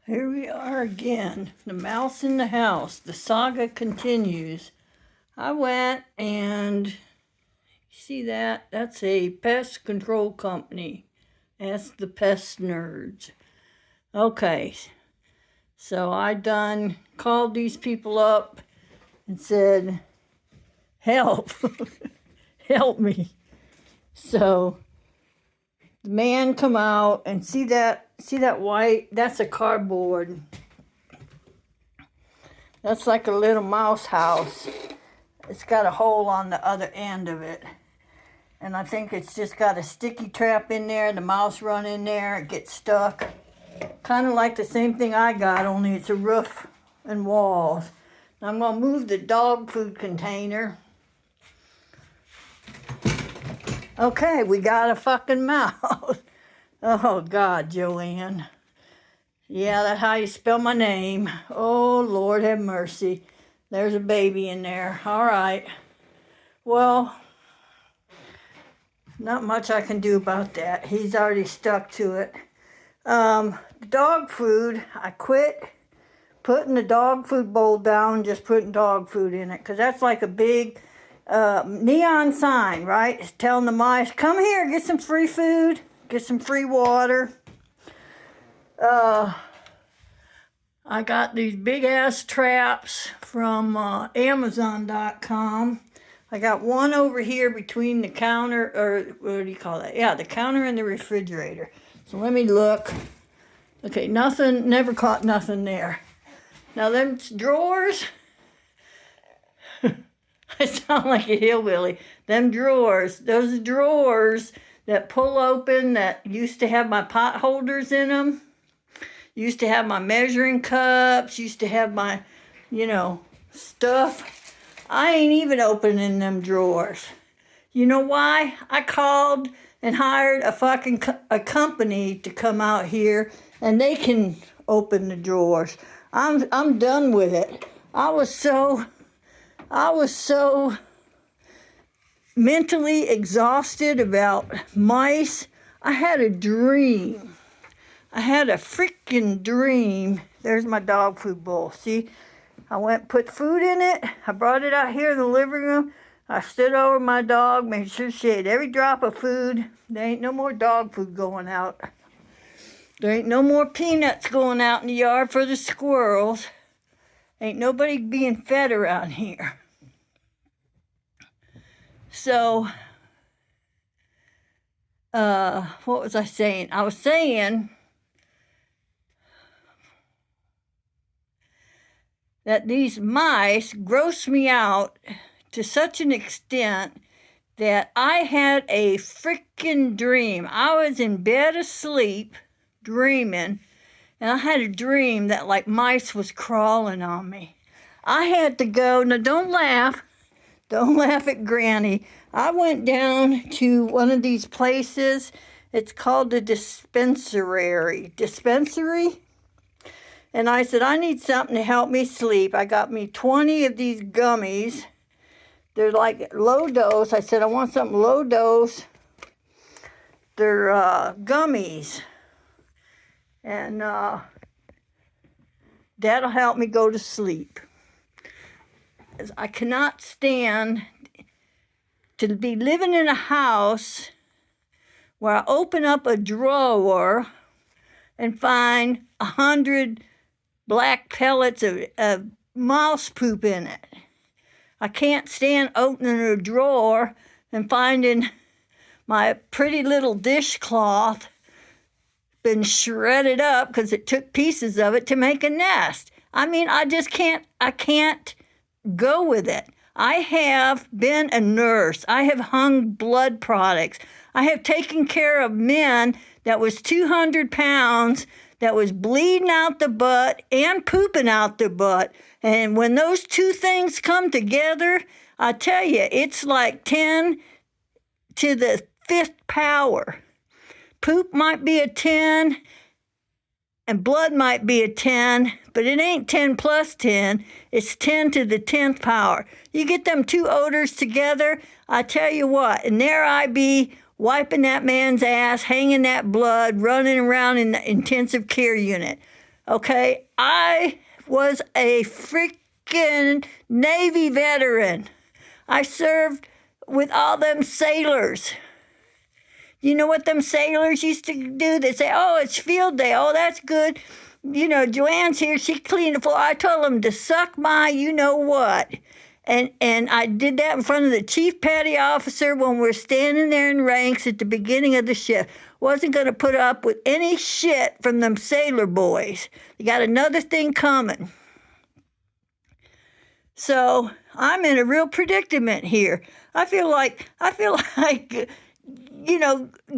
Here we are again. The mouse in the house. The saga continues. I went and see that? That's a pest control company. Ask the pest nerds. Okay. So I done called these people up and said, help. Help me. So the man come out and see that white, that's a cardboard. That's like a little mouse house. It's got a hole on the other end of it. And I think it's just got a sticky trap in there. The mouse run in there, it gets stuck. Kind of like the same thing I got, only it's a roof and walls. Now I'm gonna move the dog food container. Okay, we got a fucking mouse. Oh God, Joanne. Yeah, that's how you spell my name. Oh, Lord have mercy. There's a baby in there. All right. Well, not much I can do about that. He's already stuck to it. Dog food, I quit putting the dog food bowl down and just putting dog food in it. Because that's like a big neon sign, right? It's telling the mice, come here, get some free food, get some free water. I got these big ass traps from Amazon.com. I got one over here between the counter, or what do you call that? Yeah, the counter and the refrigerator. So let me look. Okay, nothing, never caught nothing there. Now them drawers, I sound like a hillbilly. Them drawers, those drawers that pull open that used to have my pot holders in them. Used to have my measuring cups, used to have my, stuff. I ain't even opening them drawers. You know why? I called and hired a company to come out here and they can open the drawers. I'm done with it. I was so mentally exhausted about mice. I had a dream. I had a freaking dream. There's my dog food bowl. See, I went and put food in it. I brought it out here in the living room. I stood over my dog, made sure she ate every drop of food. There ain't no more dog food going out. There ain't no more peanuts going out in the yard for the squirrels. Ain't nobody being fed around here. So, what was I saying? I was saying that these mice gross me out to such an extent that I had a freaking dream. I was in bed asleep, dreaming, and I had a dream that like mice was crawling on me. I had to go, now don't laugh at Granny. I went down to one of these places. It's called the dispensary. And I said, I need something to help me sleep. I got me 20 of these gummies. They're like low dose. I said, I want something low dose. They're gummies. And that'll help me go to sleep. I cannot stand to be living in a house where I open up a drawer and find 100 black pellets of mouse poop in it. I can't stand opening a drawer and finding my pretty little dishcloth been shredded up because it took pieces of it to make a nest. I mean, I can't go with it. I have been a nurse. I have hung blood products. I have taken care of men that was 200 pounds that was bleeding out the butt and pooping out the butt. And when those two things come together, I tell you, it's like 10 to the 5th power. Poop might be a 10 and blood might be a 10, but it ain't 10 plus 10. It's 10 to the 10th power. You get them two odors together, I tell you what, and there I be wiping that man's ass, hanging that blood, running around in the intensive care unit. Okay, I was a freaking Navy veteran. I served with all them sailors. You know what them sailors used to do? They say, "Oh, it's field day. Oh, that's good. Joanne's here. She cleaned the floor." I told them to suck my you know what. And I did that in front of the chief petty officer when we're standing there in ranks at the beginning of the shift. Wasn't going to put up with any shit from them sailor boys. They got another thing coming. So I'm in a real predicament here. I feel like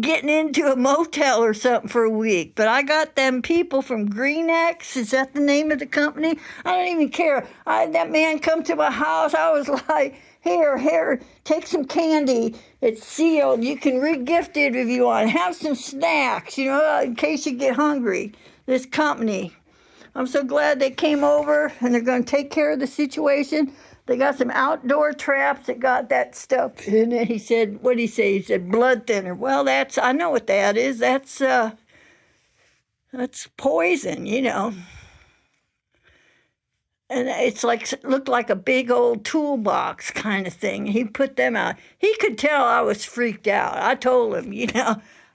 getting into a motel or something for a week. But I got them people from Green X. Is that the name of the company? I don't even care. That man come to my house. I was like, here, take some candy. It's sealed. You can re-gift it if you want. Have some snacks, in case you get hungry. This company. I'm so glad they came over and they're going to take care of the situation. They got some outdoor traps that got that stuff in it. He said, what did he say? He said blood thinner. Well, I know what that is. That's poison, And it's looked like a big old toolbox kind of thing. He put them out. He could tell I was freaked out. I told him,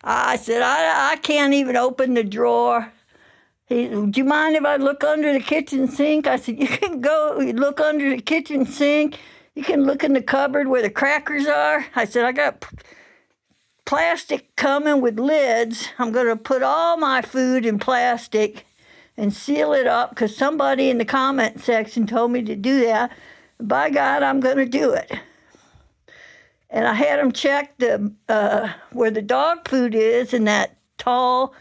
I said, I can't even open the drawer. Do you mind if I look under the kitchen sink? I said, you can go look under the kitchen sink. You can look in the cupboard where the crackers are. I said, I got plastic coming with lids. I'm going to put all my food in plastic and seal it up because somebody in the comment section told me to do that. By God, I'm going to do it. And I had him check where the dog food is in that tall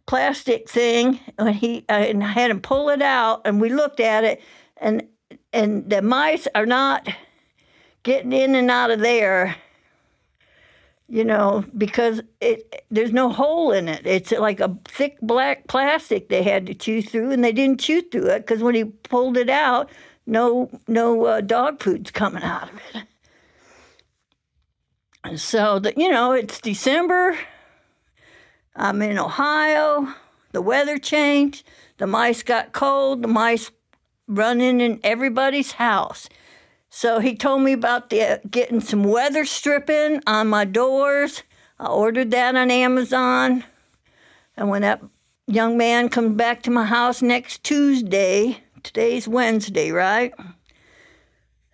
plastic thing, and I had him pull it out, and we looked at it, and the mice are not getting in and out of there, because there's no hole in it. It's like a thick black plastic they had to chew through, and they didn't chew through it because when he pulled it out, no dog food's coming out of it. And so it's December. I'm in Ohio. The weather changed. The mice got cold. The mice running in everybody's house. So he told me about getting some weather stripping on my doors. I ordered that on Amazon. And when that young man comes back to my house next Tuesday, today's Wednesday, right?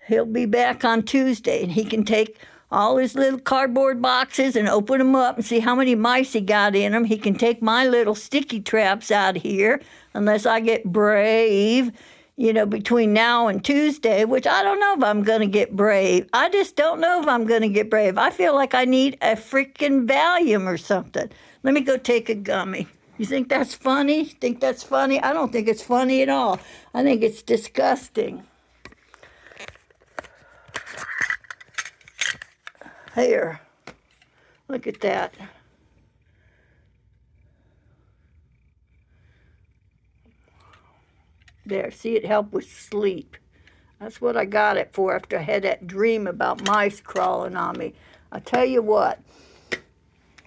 He'll be back on Tuesday, and he can take all his little cardboard boxes and open them up and see how many mice he got in them. He can take my little sticky traps out of here unless I get brave, between now and Tuesday, which I don't know if I'm going to get brave. I just don't know if I'm going to get brave. I feel like I need a freaking Valium or something. Let me go take a gummy. You think that's funny? Think that's funny? I don't think it's funny at all. I think it's disgusting. Here, look at that. There, see, it helped with sleep. That's what I got it for after I had that dream about mice crawling on me. I tell you what,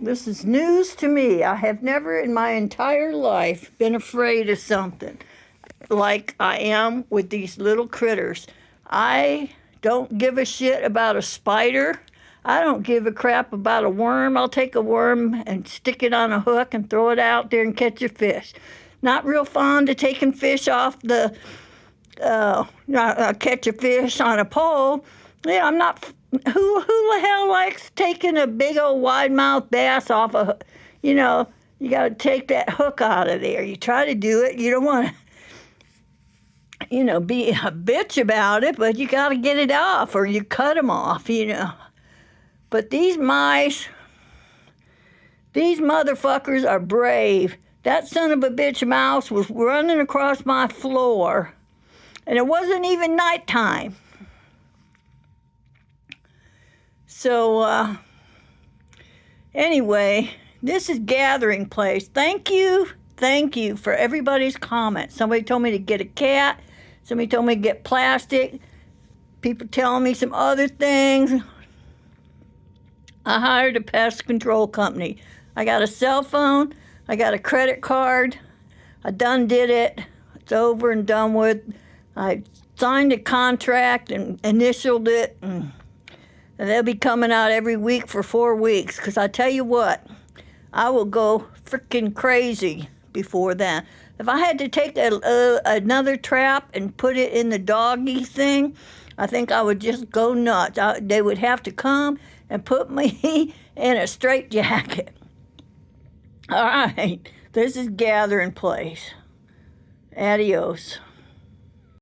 this is news to me. I have never in my entire life been afraid of something like I am with these little critters. I don't give a shit about a spider. I don't give a crap about a worm. I'll take a worm and stick it on a hook and throw it out there and catch a fish. Not real fond of taking fish off catch a fish on a pole. Yeah, I'm not. Who the hell likes taking a big old wide mouth bass off a, you got to take that hook out of there. You try to do it. You don't want to, be a bitch about it, but you got to get it off or you cut them off, But these mice, these motherfuckers are brave. That son of a bitch mouse was running across my floor, and it wasn't even nighttime. So, anyway, this is Gathering Place. Thank you for everybody's comments. Somebody told me to get a cat. Somebody told me to get plastic. People telling me some other things. I hired a pest control company. I got a cell phone. I got a credit card. I done did it. It's over and done with. I signed a contract and initialed it, and they'll be coming out every week for 4 weeks. Because I tell you what, I will go freaking crazy before that. If I had to take another trap and put it in the doggy thing, I think I would just go nuts. They would have to come and put me in a straitjacket. All right, this is gathering place. Adios.